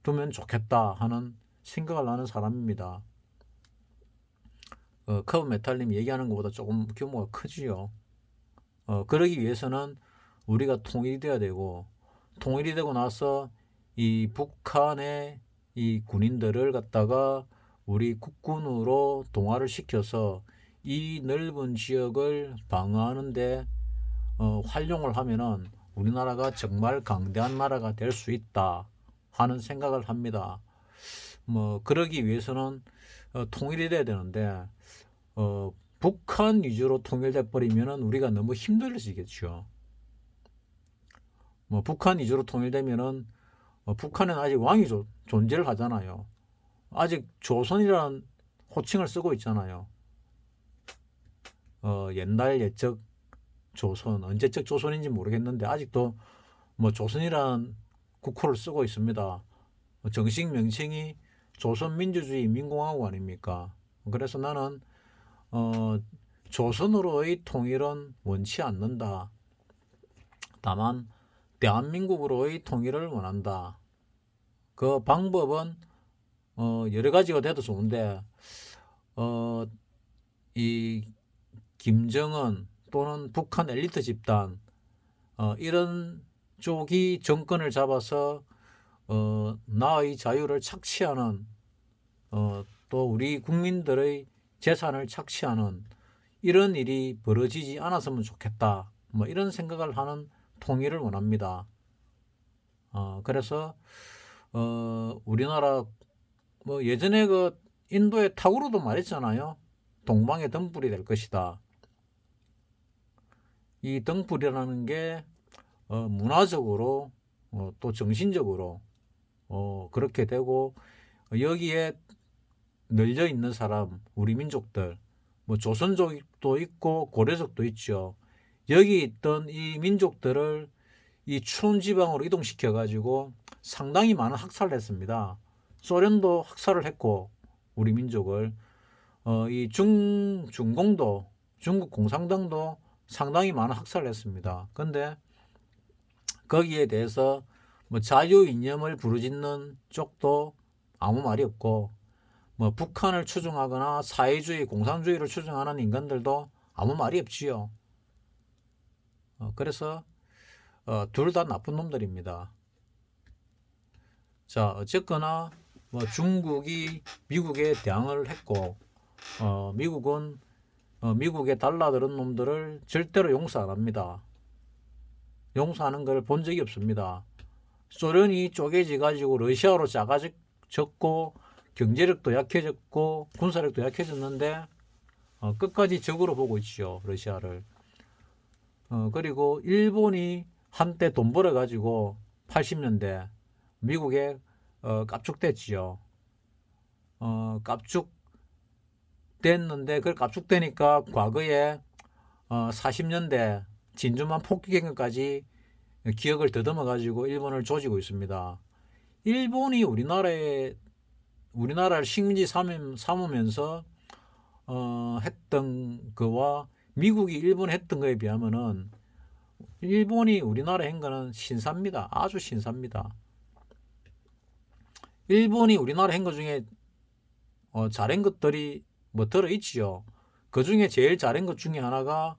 두면 좋겠다 하는 생각을 하는 사람입니다. 커브 메탈님 얘기하는 것보다 조금 규모가 크지요. 그러기 위해서는 우리가 통일이 돼야 되고, 통일이 되고 나서 이 북한의 이 군인들을 갖다가 우리 국군으로 동화를 시켜서 이 넓은 지역을 방어하는데 활용을 하면은 우리나라가 정말 강대한 나라가 될 수 있다 하는 생각을 합니다. 뭐 그러기 위해서는 통일이 돼야 되는데 북한 위주로 통일돼 버리면은 우리가 너무 힘들어지겠죠. 뭐 북한 위주로 통일되면은 북한은 아직 왕이 존재를 하잖아요. 아직 조선이라는 호칭을 쓰고 있잖아요. 옛날 옛적 조선, 언제적 조선인지 모르겠는데 아직도 뭐 조선이란 국호를 쓰고 있습니다. 정식 명칭이 조선민주주의인민공화국 아닙니까? 그래서 나는 어, 조선으로의 통일은 원치 않는다. 다만 대한민국으로의 통일을 원한다. 그 방법은 여러 가지가 돼도 좋은데 어, 이 김정은 또는 북한 엘리트 집단 이런 쪽이 정권을 잡아서 나의 자유를 착취하는 또 우리 국민들의 재산을 착취하는 이런 일이 벌어지지 않았으면 좋겠다. 뭐 이런 생각을 하는 통일을 원합니다. 그래서 우리나라 뭐 예전에 그 인도의 타구르도 말했잖아요. 동방의 등불이 될 것이다. 이 등불이라는 게 문화적으로 또 정신적으로 그렇게 되고 여기에 널려 있는 사람 우리 민족들 뭐 조선족도 있고 고려족도 있죠. 여기 있던 이 민족들을 이 추운 지방으로 이동시켜 가지고 상당히 많은 학살을 했습니다. 소련도 학살을 했고 우리 민족을 이 중공도 중국 공산당도 상당히 많은 학살을 했습니다. 근데 거기에 대해서 뭐 자유 이념을 부르짖는 쪽도 아무 말이 없고 뭐 북한을 추종하거나 사회주의 공산주의를 추종하는 인간들도 아무 말이 없지요. 그래서 둘 다 나쁜 놈들입니다. 자, 어쨌거나 뭐 중국이 미국에 대항을 했고 미국은 미국에 달라드는 놈들을 절대로 용서 안 합니다. 용서하는 걸 본 적이 없습니다. 소련이 쪼개져 가지고 러시아로 작아졌고 경제력도 약해졌고 군사력도 약해졌는데 끝까지 적으로 보고 있죠. 러시아를. 그리고 일본이 한때 돈 벌어 가지고 80년대 미국에 깝죽됐지요. 깝죽됐는데 그 깝죽되니까 과거에 40년대 진주만 폭격행까지 기억을 더듬어 가지고 일본을 조지고 있습니다. 일본이 우리나라를 식민지 삼으면서 했던 거와 미국이 일본 했던 거에 비하면은 일본이 우리나라에 한 거는 신사입니다. 아주 신사입니다. 일본이 우리나라 한 것 중에 잘한 것들이 뭐 들어있지요. 그 중에 제일 잘한 것 중에 하나가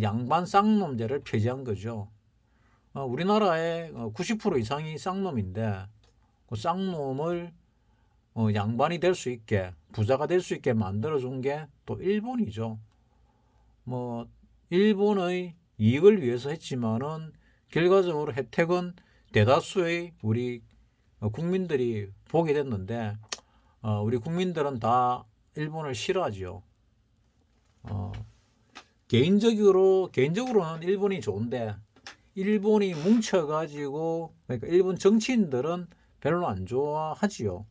양반 쌍놈제를 폐지한 거죠. 우리나라의 90% 이상이 쌍놈인데 그 쌍놈을 양반이 될 수 있게 부자가 될 수 있게 만들어준 게 또 일본이죠. 뭐 일본의 이익을 위해서 했지만은 결과적으로 혜택은 대다수의 우리 국민들이 보게 됐는데 우리 국민들은 다 일본을 싫어하지요. 개인적으로는 일본이 좋은데 일본이 뭉쳐가지고 그러니까 일본 정치인들은 별로 안 좋아하지요.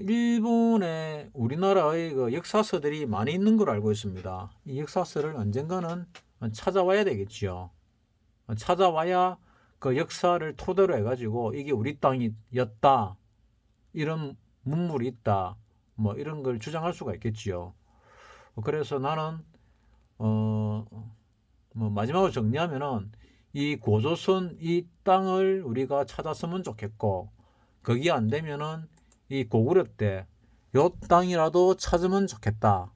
일본에 우리나라의 그 역사서들이 많이 있는 걸 알고 있습니다. 이 역사서를 언젠가는 찾아와야 되겠지요. 찾아와야 그 역사를 토대로 해가지고 이게 우리 땅이었다. 이런 문물이 있다. 뭐 이런 걸 주장할 수가 있겠지요. 그래서 나는 뭐 마지막으로 정리하면은 이 고조선 이 땅을 우리가 찾았으면 좋겠고 거기 안 되면은 이 고구려 때 요 땅이라도 찾으면 좋겠다.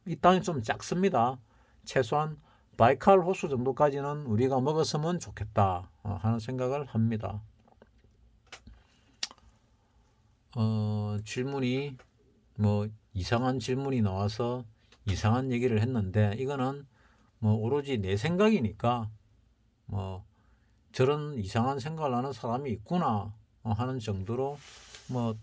이 땅이 좀 작습니다. 최소한 바이칼 호수 정도까지는 우리가 먹었으면 좋겠다 하는 생각을 합니다. 질문이 뭐 이상한 질문이 나와서 이상한 얘기를 했는데 이거는 뭐 오로지 내 생각이니까 뭐 저런 이상한 생각을 하는 사람이 있구나 하는 정도로 뭐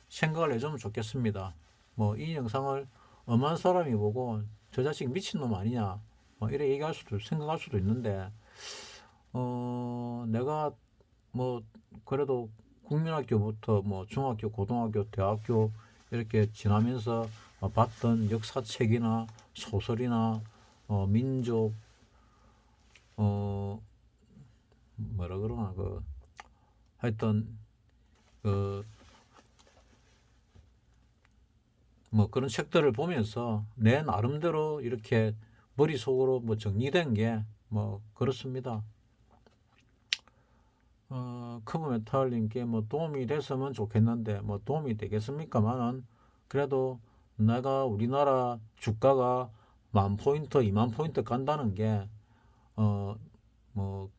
생각을 해주면 좋겠습니다. 뭐 이 영상을 엄한 사람이 보고 저 자식 미친놈 아니냐 뭐 이래 얘기할 수도 생각할 수도 있는데 내가 뭐 그래도 국민학교부터 뭐 중학교, 고등학교, 대학교 이렇게 지나면서 봤던 역사책이나 소설이나 민족 어 뭐라 그러나 그 하여튼 그 뭐 그런 책들을 보면서 내 나름대로 이렇게 머릿속으로 뭐 정리된 게 뭐 그렇습니다. 크브메탈님께 뭐 도움이 됐으면 좋겠는데 뭐 도움이 되겠습니까만은 그래도 내가 우리나라 주가가 10,000포인트, 20,000포인트 간다는 게 뭐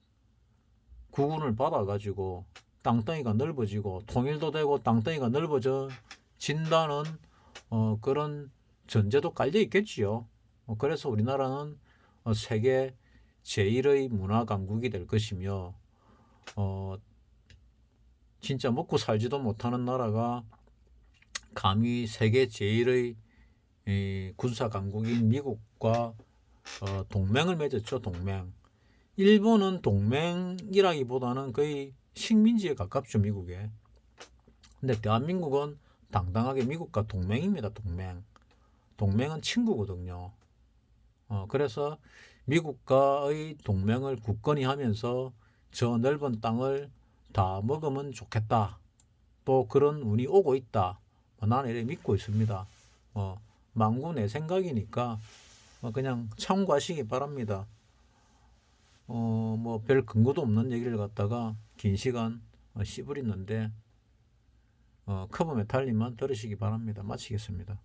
구군을 받아가지고 땅덩이가 넓어지고 통일도 되고 땅덩이가 넓어져 진다는 그런 전제도 깔려 있겠지요. 그래서 우리나라는 세계 제1의 문화 강국이 될 것이며 진짜 먹고 살지도 못하는 나라가 감히 세계 제1의 군사 강국인 미국과 동맹을 맺었죠. 동맹. 일본은 동맹이라기보다는 거의 식민지에 가깝죠. 미국에. 근데 대한민국은 당당하게 미국과 동맹입니다. 동맹. 동맹은 친구거든요. 그래서 미국과의 동맹을 굳건히 하면서 저 넓은 땅을 다 먹으면 좋겠다. 또 그런 운이 오고 있다. 나는 이렇게 믿고 있습니다. 망구 내 생각이니까 그냥 참고하시기 바랍니다. 뭐 별 근거도 없는 얘기를 갖다가 긴 시간 씨부리는데 커브메탈님만 들으시기 바랍니다. 마치겠습니다.